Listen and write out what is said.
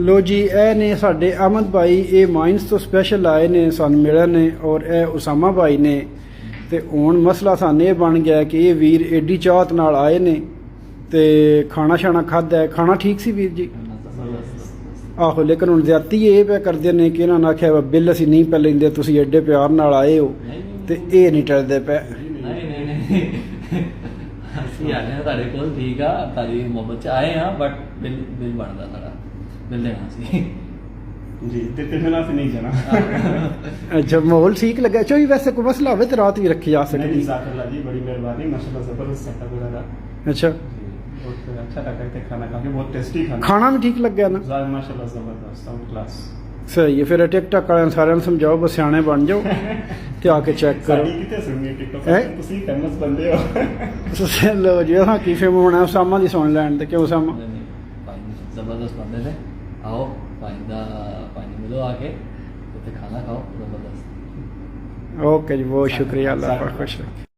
लो जी ए ने साडे अहमद भाई ये माइंस तो स्पैशल आए ने सन मिलन ने और ए उसामा भाई ने ते हुण मसला सानू ये बन गया कि ये वीर एडी चाहत नाल आए ने ते खाना शाना खादा है। खाना ठीक सी वीर जी? आहो, लेकिन हुण ज्यादती ये पे करदे ने कि इन्हां ने आख्या बिल असीं नहीं पे लैंदे, तुसीं एडे प्यार नाल आए हो ते ये नहीं टलदे पे। ਅਸੀਂ ਆਏ ਹਾਂ ਤੁਹਾਡੇ ਕੋਲ, ਠੀਕ ਆ, ਤੁਹਾਡੀ ਮੁਹੱਬਤ ਚ ਆਏ ਹਾਂ, ਬਟ ਬਿੱਲ ਬਣਦਾ ਸਾਡਾ, ਬਿੱਲ ਦੇਣਾ ਸੀ जी। ते मेरा से नहीं जाना। अच्छा, माहौल ठीक लगा? चो वैसे कोई मसला हो तो रात भी रखी जा सकती। जी बड़ी मेहरबानी, माशाल्लाह जबरदस्त सेटअप वगैरह। अच्छा, बहुत अच्छा लगा थे खाना खा के, बहुत टेस्टी खाना भी ठीक लग गया ना? माशाल्लाह जबरदस्त, टॉप क्लास। सही है। फिर टिकटॉक वाले सारे समझाओ, बस सियाने बन जाओ ते आके चेक करो। कितने सुननी टिकटॉक पे, तुसी फेमस बंदे हो। लो जी, हां की फेम होना उसामा दी सुन लैन ते क्यों उसामा जबरदस्त बंदे ने। आओ पानी मिलो आके, खाना खाओ, जबरदस्त। ओके जी, बहुत शुक्रिया, अल्लाह खुश रखे।